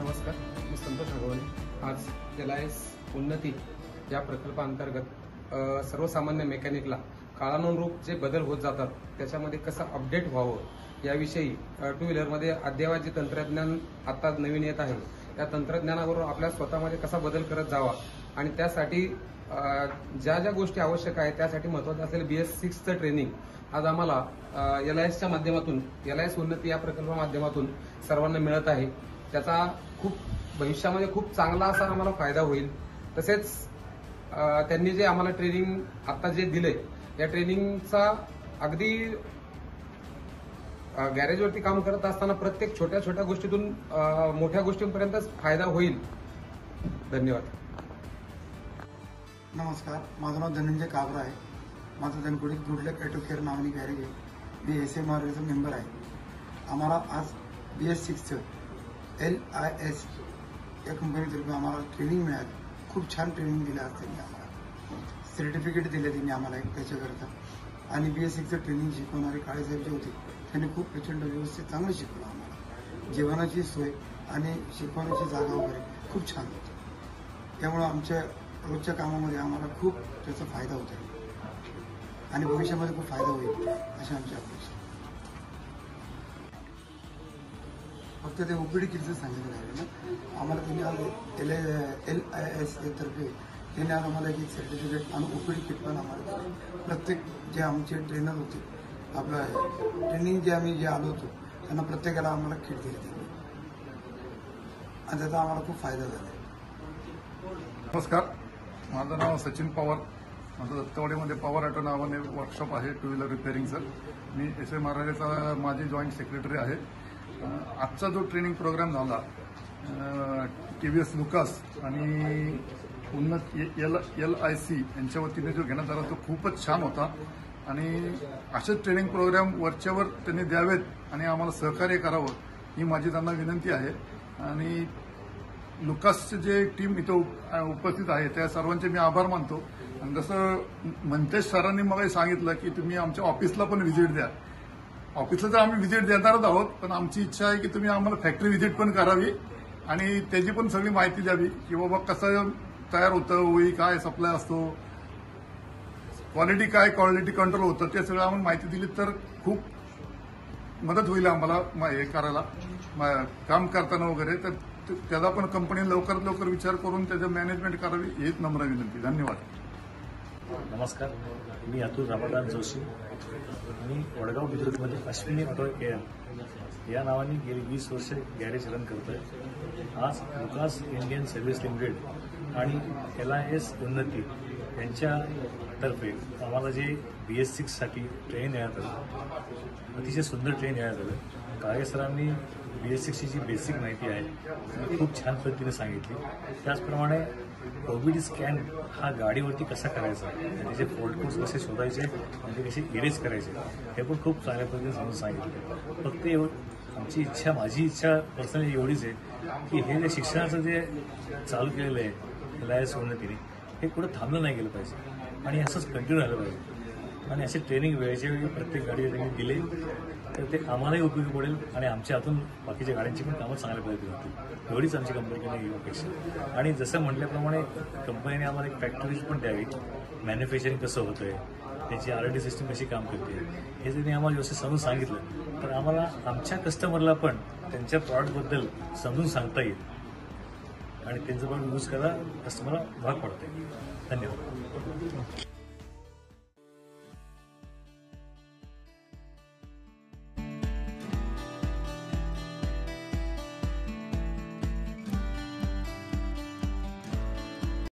नमस्कार, मी संतोष अगवणे। आज LIS उन्नती या प्रकल्पाअंतर्गत सर्वसामान्य मेकॅनिकला काळानुरूप जे बदल होत जातात त्याच्यामध्ये कसं अपडेट व्हावं याविषयी टू व्हीलरमध्ये अद्ययावत जे तंत्रज्ञान आता नवीन येत आहे त्या तंत्रज्ञानाबरोबर आपल्या स्वतःमध्ये कसा बदल करत जावा आणि त्यासाठी ज्या ज्या गोष्टी आवश्यक आहेत त्यासाठी महत्त्वाचं असलेलं BS6चं ट्रेनिंग आज आम्हाला LISच्या माध्यमातून LIS उन्नती या प्रकल्पाच्या माध्यमातून सर्वांना मिळत आहे। त्याचा खूप भविष्यामध्ये खूप चांगला असा आम्हाला फायदा होईल। तसेच त्यांनी जे आम्हाला ट्रेनिंग आता जे दिले या ट्रेनिंगचा अगदी गॅरेजवरती काम करत असताना प्रत्येक छोट्या छोट्या गोष्टीतून मोठ्या गोष्टींपर्यंत फायदा होईल। धन्यवाद। नमस्कार, माझं नाव धनंजय काबरा आहे। माझं धनकुडीत गुडलक ऑटो केअर नावानी गॅरेज आहे। मी SMRचा मेंबर आहे। आम्हाला आज BS6चं LIS या कंपनीतर्फे आम्हाला ट्रेनिंग मिळाली। खूप छान ट्रेनिंग दिलं आज त्यांनी आम्हाला, सर्टिफिकेट दिलं त्यांनी आम्हाला एक त्याच्याकरता। आणि BS6चं ट्रेनिंग शिकवणारे काळेसाहेब जे होते त्यांनी खूप प्रचंड व्यवस्थित चांगलं शिकवलं आम्हाला। जेवणाची सोय आणि शिकवण्याची जागा वगैरे खूप छान होती। त्यामुळे आमच्या रोजच्या कामामध्ये आम्हाला खूप त्याचा फायदा होत आहे आणि भविष्यामध्ये खूप फायदा होईल अशी आमची अपेक्षा। फक्त ते OPD किटचं सांगितलं आहे ना, आम्हाला त्यांनी आज LIS तर्फे त्यांनी आज आम्हाला एक सर्टिफिकेट आणि OPD किट पण आम्हाला दिलं। प्रत्येक जे आमचे ट्रेनर होते, आपलं ट्रेनिंग जे आम्ही आलो होतो त्यांना प्रत्येकाला आम्हाला किट दिली त्यांनी आणि त्याचा आम्हाला खूप फायदा झाला। नमस्कार, माझं नाव सचिन पवार। माझं दत्तवाडीमध्ये पवार ऑटो नावाने वर्कशॉप आहे टू व्हीलर रिपेअरिंगचं। मी SMRचा माझी जॉईंट सेक्रेटरी आहे। आजचा जो ट्रेनिंग प्रोग्राम झाला TVS लुकास आणि उन्नत LIC यांच्या वतीने जो घेण्यात आला तो खूपच छान होता आणि असेच ट्रेनिंग प्रोग्राम वरच्यावर त्यांनी द्यावेत आणि आम्हाला सहकार्य करावं ही माझी त्यांना विनंती आहे। आणि लुकासचे जे टीम इथं उपस्थित आहे त्या सर्वांचे मी आभार मानतो। आणि जसं मंतेश सरांनी मला सांगितलं की तुम्ही आमच्या ऑफिसला पण व्हिजिट द्या। ऑफिसला तर आम्ही व्हिजिट देणारच आहोत, पण आमची इच्छा आहे की तुम्ही आम्हाला फॅक्टरी व्हिजिट पण करावी आणि त्याची पण सगळी माहिती द्यावी की बाबा कसं तयार होतं, होई काय सप्लाय असतो, क्वालिटी काय, क्वालिटी कंट्रोल होतं, ते सगळं आम्हाला माहिती दिली तर खूप मदत होईल आम्हाला हे करायला काम करताना वगैरे। तर त्याचा पण कंपनी लवकरात लवकर विचार करून त्याचं मॅनेजमेंट करावी हीच नम्र विनंती। धन्यवाद। नमस्कार, मी अतुल रामादान जोशी। मी वडगाव बुद्रुकमध्ये अश्विनी ऑटो केअर या नावाने गेली 20 वर्ष गॅरेज रन करतोय। आज लुकास इंडियन सर्व्हिस लिमिटेड आणि LIS उन्नती यांच्यातर्फे आम्हाला जे BS6साठी ट्रेन देण्यात आलं, अतिशय सुंदर ट्रेन देण्यात आलं। काळे सरांनी BS6ची जी बेसिक माहिती आहे ती खूप छान पद्धतीने सांगितली। त्याचप्रमाणे OBD स्कॅन हा गाडीवरती कसा करायचा, त्याचे फॉल्ट कोड्स कसे शोधायचे आणि ते कसे इरेज करायचे हे पण खूप चांगल्या पद्धतीने समजून सांगितलं। फक्त आमची इच्छा, माझी इच्छा पर्सनली एवढीच आहे की हे जे शिक्षणाचं जे चालू केलेलं आहे LIS उन्नतीने हे कुठं थांबलं नाही गेलं पाहिजे आणि असंच कंटिन्यू राहिलं पाहिजे आणि असे ट्रेनिंग वेळेच्या वेळी प्रत्येक गाडीला त्यांनी दिले तर ते आम्हालाही उपयोगी पडेल आणि आमच्या हातून बाकीच्या गाड्यांची पण कामं चांगल्या पद्धतीने होतील एवढीच आमची कंपनीकडे अपेक्षा। आणि जसं म्हटल्याप्रमाणे कंपनीने आम्हाला एक फॅक्टरीज पण द्यावी, मॅन्युफॅक्चरिंग कसं होतंय, त्याची R&D सिस्टम कशी काम करते हे त्यांनी आम्हाला व्यवस्थित समजून सांगितलं तर आम्हाला आमच्या कस्टमरला पण त्यांच्या प्रॉडक्टबद्दल समजून सांगता येईल आणि त्यांचं पण यूज करायला कस्टमरला भाग पडते। धन्यवाद।